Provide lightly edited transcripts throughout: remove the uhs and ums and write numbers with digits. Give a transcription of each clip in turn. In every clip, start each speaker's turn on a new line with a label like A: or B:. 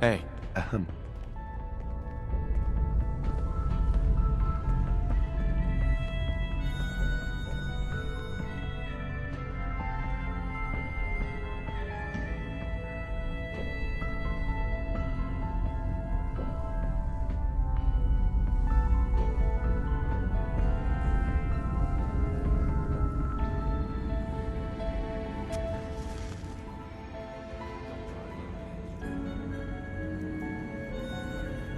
A: Hey,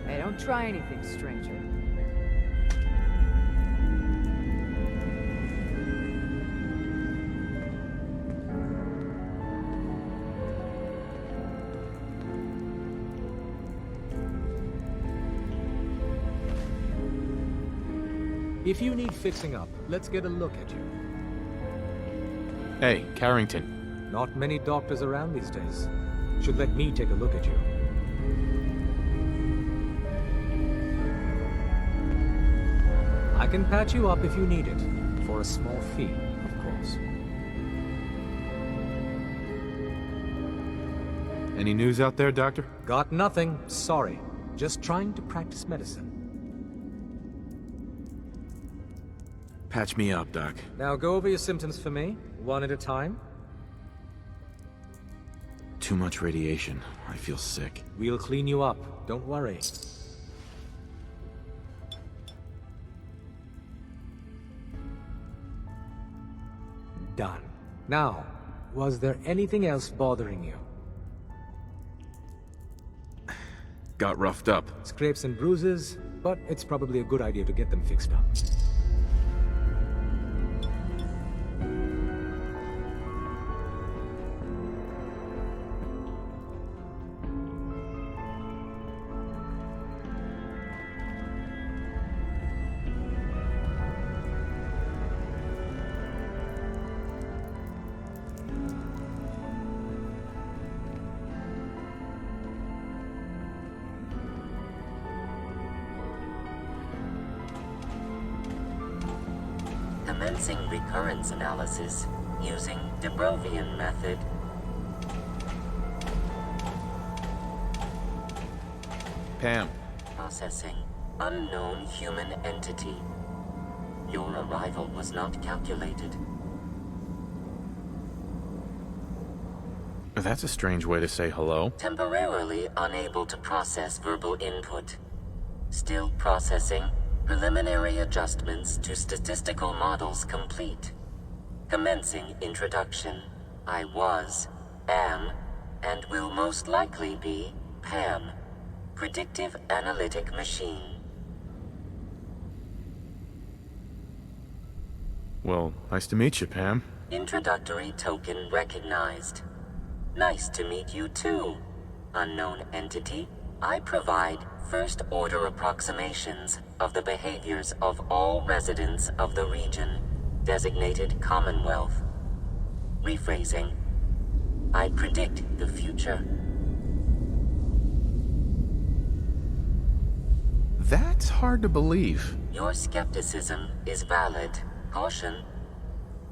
B: Hey, don't try anything, stranger.
C: If you need fixing up, let's get a look at you.
A: hey, Carrington.
C: Not many doctors around these days. Should let me take a look at you. I can patch you up if you need it, for a small fee, of course.
A: Any news out there, Doctor?
C: Got nothing, sorry. Just trying to practice medicine.
A: Patch me up, Doc.
C: Now go over your symptoms for me, one at a time.
A: Too much radiation. I feel sick.
C: We'll clean you up, don't worry. Done. Now, was there anything else bothering you?
A: Got roughed up.
C: Scrapes and bruises, but it's probably a good idea to get them fixed up.
D: Commencing recurrence analysis using de Brovian method.
A: Pam.
D: Processing. Unknown human entity. Your arrival was not calculated.
A: That's a strange way to say hello.
D: Temporarily unable to process verbal input. Still processing. Preliminary adjustments to statistical models complete. Commencing introduction. I was, am, and will most likely be Pam. Predictive analytic machine.
A: Well, nice to meet you, Pam.
D: Introductory token recognized. Nice to meet you too, unknown entity. I provide first-order approximations of the behaviors of all residents of the region, designated Commonwealth. Rephrasing. I predict the future.
A: That's hard to believe.
D: Your skepticism is valid. Caution.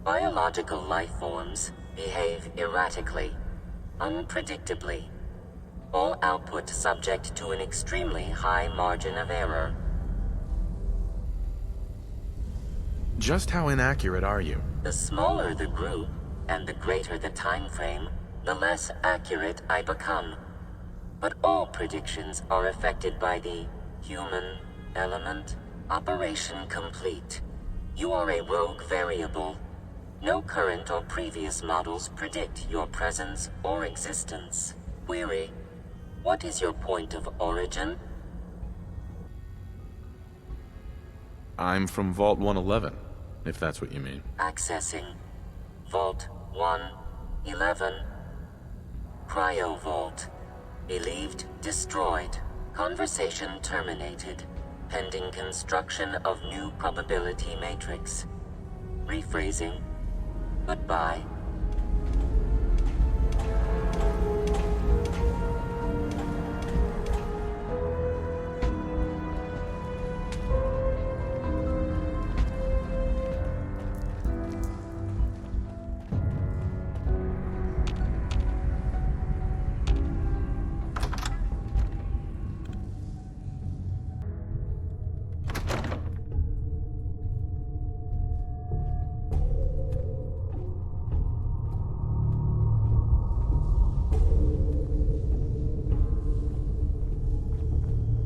D: Biological life forms behave erratically, unpredictably. All output subject to an extremely high margin of error.
A: Just how inaccurate are you?
D: The smaller the group, and the greater the time frame, the less accurate I become. But all predictions are affected by the human element. Operation complete. You are a rogue variable. No current or previous models predict your presence or existence. Query. What is your point of origin?
A: I'm from Vault 111, if that's what you mean.
D: Accessing. Vault 111. Cryo Vault. Believed destroyed. Conversation terminated. Pending construction of new probability matrix. Rephrasing. Goodbye.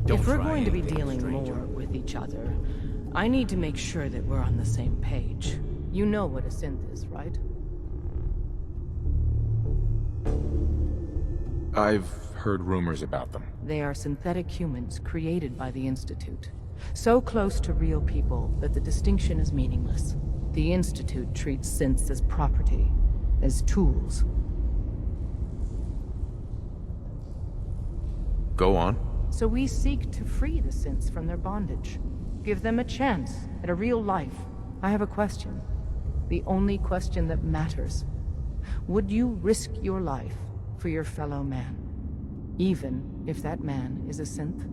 E: If we're going to be dealing more with each other, I need to make sure that we're on the same page. You know what a synth is, right?
A: I've heard rumors about them.
E: They are synthetic humans created by the Institute. So close to real people that the distinction is meaningless. The Institute treats synths as property, as tools.
A: Go on.
E: So we seek to free the synths from their bondage. Give them a chance at a real life. I have a question. The only question that matters. Would you risk your life for your fellow man? Even if that man is a synth?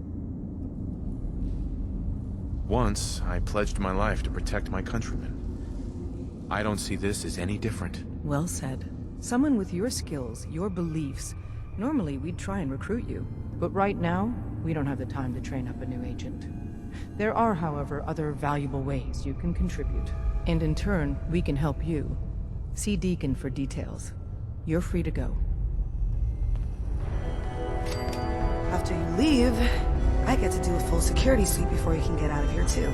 A: Once, I pledged my life to protect my countrymen. I don't see this as any different.
E: Well said. Someone with your skills, your beliefs. Normally, we'd try and recruit you. But right now, we don't have the time to train up a new agent. There are, however, other valuable ways you can contribute. And in turn, we can help you. See Deacon for details. You're free to go.
F: After you leave, I get to do a full security sweep before you can get out of here, too.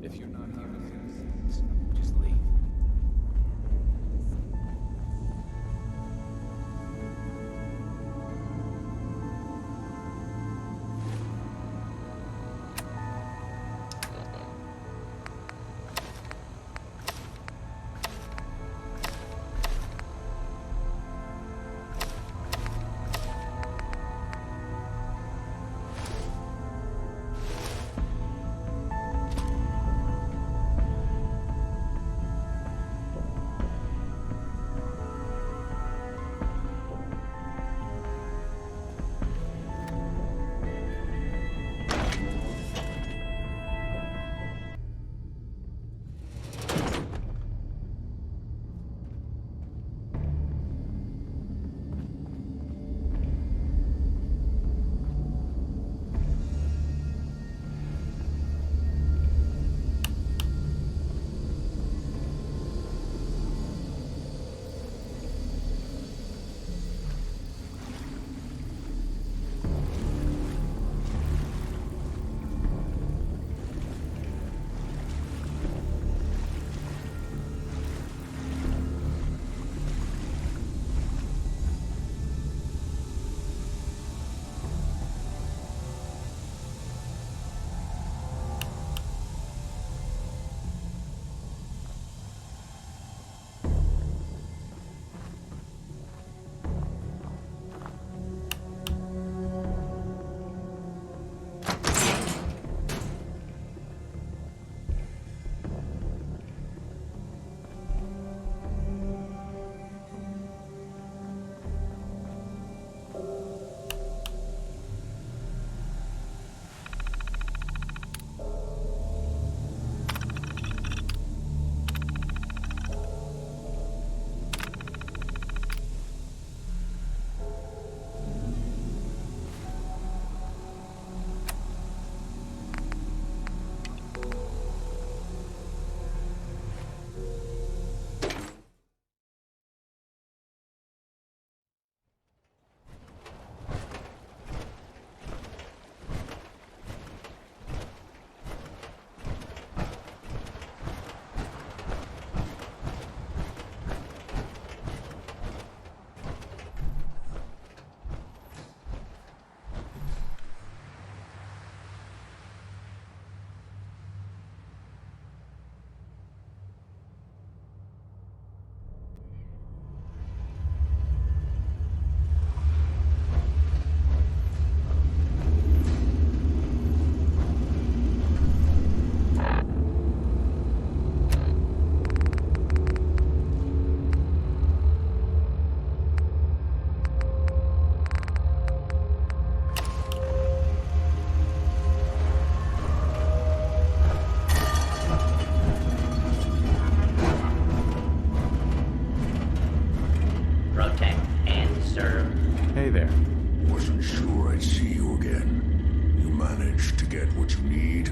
C: If you're not here to fix things, just leave.
A: Hey there.
G: wasn't sure I'd see you again. You managed to get what you need?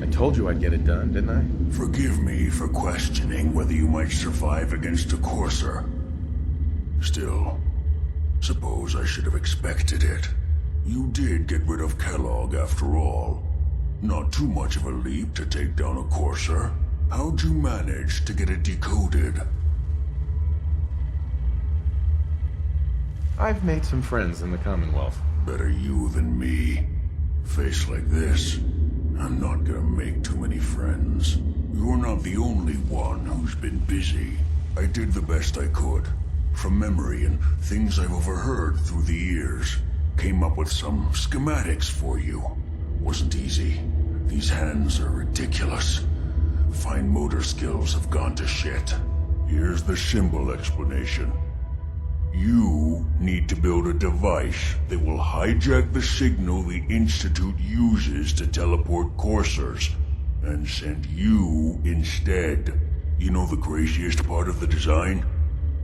A: I told you I'd get it done, didn't I?
G: Forgive me for questioning whether you might survive against a courser. Still, suppose I should have expected it. You did get rid of Kellogg after all. Not too much of a leap to take down a courser. How'd you manage to get it decoded?
A: I've made some friends in the Commonwealth.
G: Better you than me. Face like this, I'm not gonna make too many friends. You're not the only one who's been busy. I did the best I could. From memory and things I've overheard through the years. Came up with some schematics for you. Wasn't easy. These hands are ridiculous. Fine motor skills have gone to shit. Here's the symbol explanation. You need to build a device that will hijack the signal the Institute uses to teleport coursers, and send you instead. You know the craziest part of the design?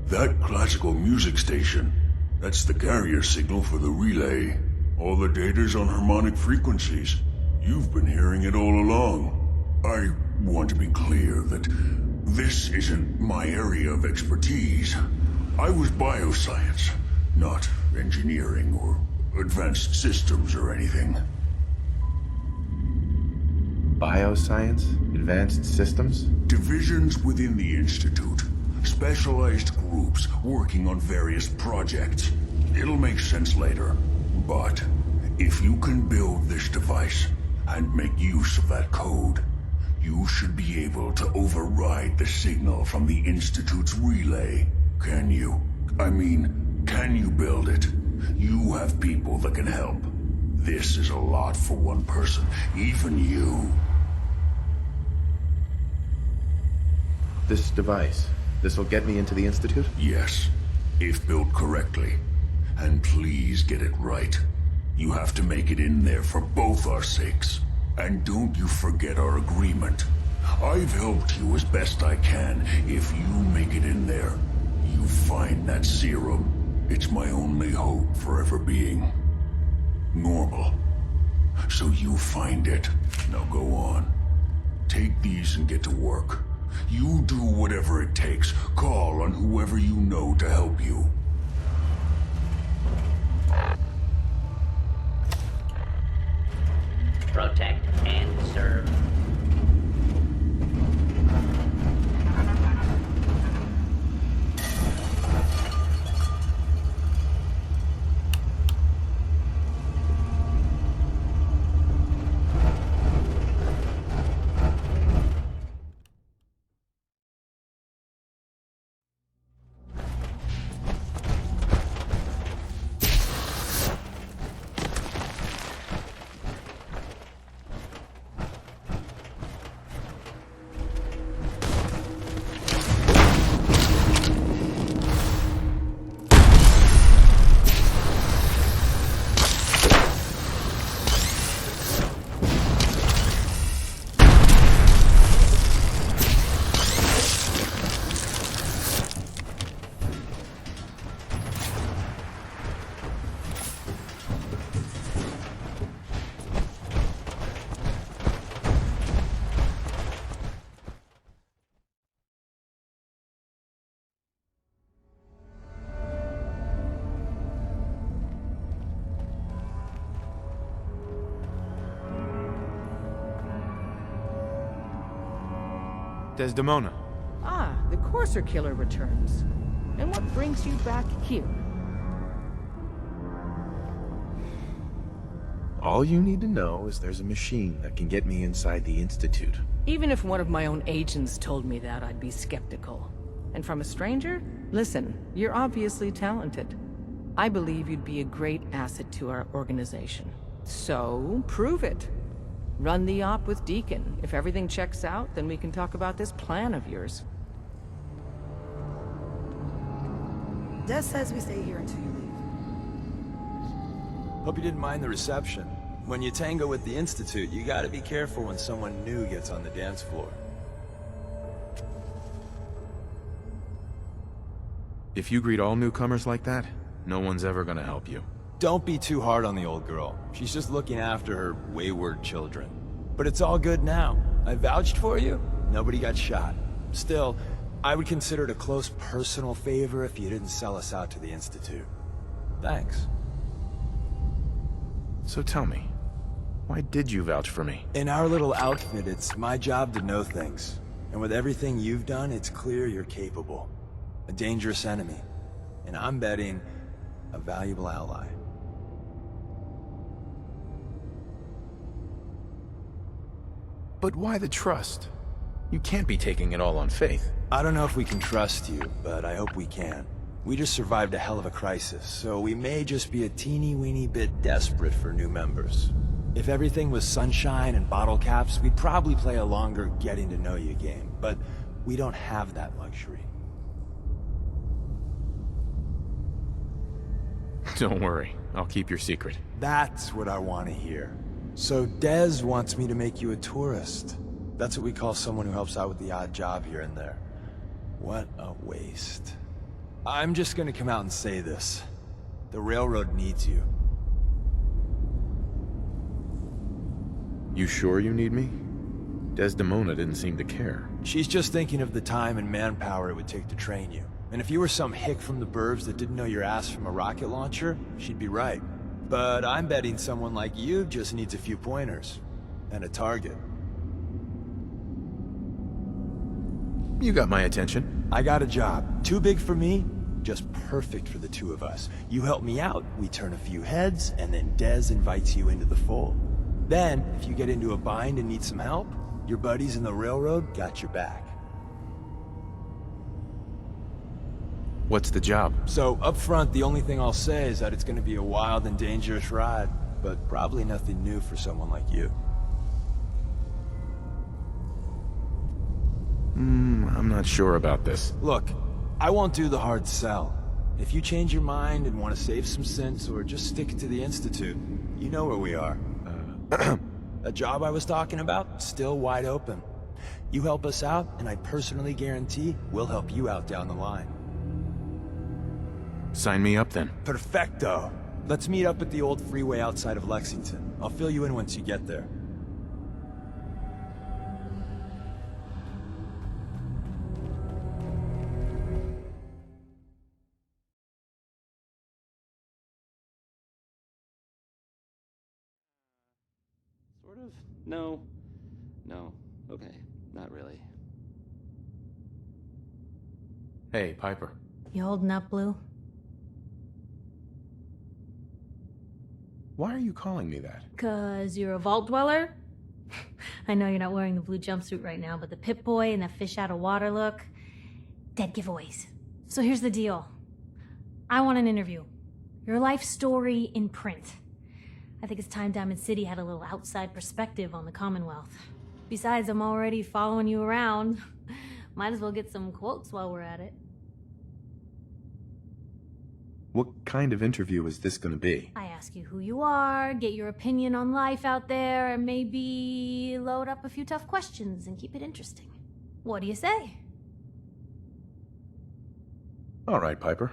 G: That classical music station. That's the carrier signal for the relay. All the data's on harmonic frequencies. You've been hearing it all along. I want to be clear that this isn't my area of expertise. I was bioscience, not engineering or advanced systems or anything.
A: Bioscience? Advanced systems?
G: Divisions within the Institute. Specialized groups working on various projects. It'll make sense later. But if you can build this device and make use of that code, you should be able to override the signal from the Institute's relay. Can you? I mean, can you build it? You have people that can help. This is a lot for one person, even you.
A: This device, this'll get me into the Institute?
G: Yes, if built correctly. And please get it right. You have to make it in there for both our sakes. And don't you forget our agreement. I've helped you as best I can. If you make it in there, you find that serum. It's my only hope for ever being normal. So you find it. Now go on. Take these and get to work. You do whatever it takes. Call on whoever you know to help you.
H: Protect and serve.
A: Desdemona.
E: Ah, the Courser Killer returns. And what brings you back here?
A: All you need to know is there's a machine that can get me inside the Institute.
E: Even if one of my own agents told me that, I'd be skeptical. And from a stranger? Listen, you're obviously talented. I believe you'd be a great asset to our organization. So, prove it. Run the op with Deacon. If everything checks out, then we can talk about this plan of yours.
F: Des says we stay here until you leave.
I: Hope you didn't mind the reception. When you tango with the Institute, you gotta be careful when someone new gets on the dance floor.
A: If you greet all newcomers like that, no one's ever gonna help you.
I: Don't be too hard on the old girl. She's just looking after her wayward children. But it's all good now. I vouched for you. Nobody got shot. Still, I would consider it a close personal favor if you didn't sell us out to the Institute. Thanks.
A: So tell me, why did you vouch for me?
I: In our little outfit, it's my job to know things. And with everything you've done, it's clear you're capable. A dangerous enemy. And I'm betting a valuable ally.
A: But why the trust? You can't be taking it all on faith.
I: I don't know if we can trust you, but I hope we can. We just survived a hell of a crisis, so we may just be a teeny-weeny bit desperate for new members. If everything was sunshine and bottle caps, we'd probably play a longer getting-to-know-you game, but we don't have that luxury.
A: Don't worry, I'll keep your secret.
I: That's what I want to hear. So Dez wants me to make you a tourist. That's what we call someone who helps out with the odd job here and there. What a waste. I'm just gonna come out and say this. The railroad needs you.
A: You sure you need me? Desdemona didn't seem to care.
I: She's just thinking of the time and manpower it would take to train you. And if you were some hick from the burbs that didn't know your ass from a rocket launcher, she'd be right. But I'm betting someone like you just needs a few pointers. And a target.
A: You got my attention.
I: I got a job. Too big for me, just perfect for the two of us. You help me out, we turn a few heads, and then Dez invites you into the fold. Then, if you get into a bind and need some help, your buddies in the railroad got your back.
A: What's the job?
I: So, up front, the only thing I'll say is that it's gonna be a wild and dangerous ride, but probably nothing new for someone like you.
A: I'm not sure about this.
I: Look, I won't do the hard sell. If you change your mind and want to save some cents or just stick to the Institute, you know where we are. That job I was talking about, still wide open. You help us out, and I personally guarantee we'll help you out down the line.
A: Sign me up then.
I: Perfecto. Let's meet up at the old freeway outside of Lexington. I'll fill you in once you get there.
J: Sort of? No. No. Okay. Not really.
A: Hey, Piper.
K: You holding up, Blue?
A: Why are you calling me that?
K: 'Cause you're a vault dweller? I know you're not wearing the blue jumpsuit right now, but the Pip-Boy and the fish out of water look, dead giveaways. So here's the deal. I want an interview. Your life story in print. I think it's time Diamond City had a little outside perspective on the Commonwealth. Besides, I'm already following you around. Might as well get some quotes while we're at it.
A: What kind of interview is this gonna be?
K: I ask you who you are, get your opinion on life out there, and maybe load up a few tough questions and keep it interesting. What do you say?
A: All right, Piper.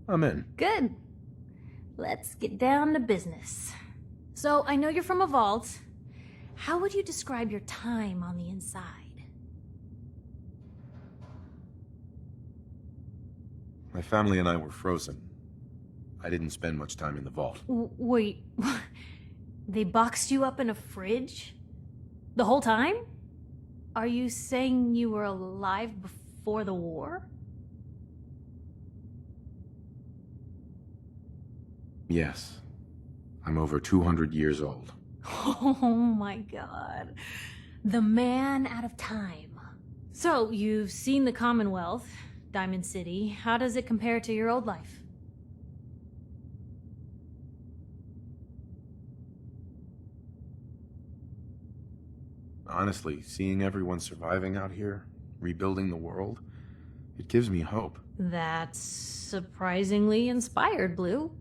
A: I'm in.
K: Good. Let's get down to business. So, I know you're from a vault. How would you describe your time on the inside?
A: My family and I were frozen. I didn't spend much time in the vault.
K: Wait, they boxed you up in a fridge? The whole time? Are you saying you were alive before the war?
A: Yes. I'm over 200 years old.
K: Oh my god. The man out of time. So, you've seen the Commonwealth, Diamond City. How does it compare to your old life?
A: Honestly, seeing everyone surviving out here, rebuilding the world, it gives me hope.
K: That's surprisingly inspired, Blue.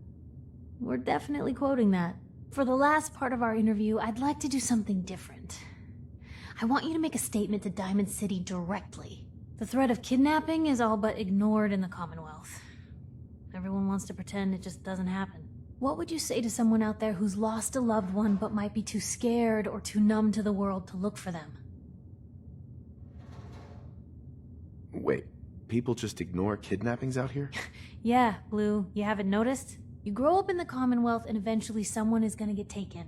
K: We're definitely quoting that. For the last part of our interview, I'd like to do something different. I want you to make a statement to Diamond City directly. The threat of kidnapping is all but ignored in the Commonwealth. Everyone wants to pretend it just doesn't happen. What would you say to someone out there who's lost a loved one but might be too scared or too numb to the world to look for them?
A: Wait, people just ignore kidnappings out here?
K: Yeah, Blue, you haven't noticed? You grow up in the Commonwealth and eventually someone is gonna get taken.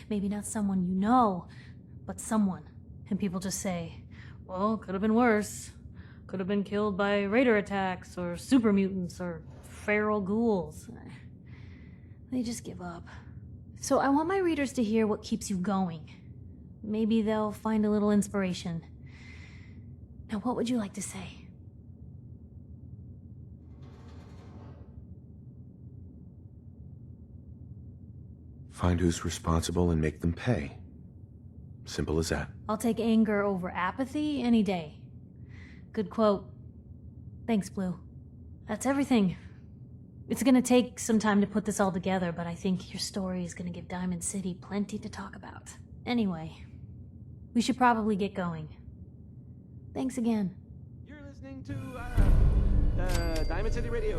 K: Maybe not someone you know, but someone. And people just say, well, could have been worse. Could have been killed by raider attacks, or super mutants, or feral ghouls. They just give up. So I want my readers to hear what keeps you going. Maybe they'll find a little inspiration. Now, what would you like to say?
A: Find who's responsible and make them pay. Simple as that.
K: I'll take anger over apathy any day. Good quote. Thanks, Blue. That's everything. It's gonna take some time to put this all together, but I think your story is gonna give Diamond City plenty to talk about. Anyway, we should probably get going. Thanks again.
J: You're listening to Diamond City Radio.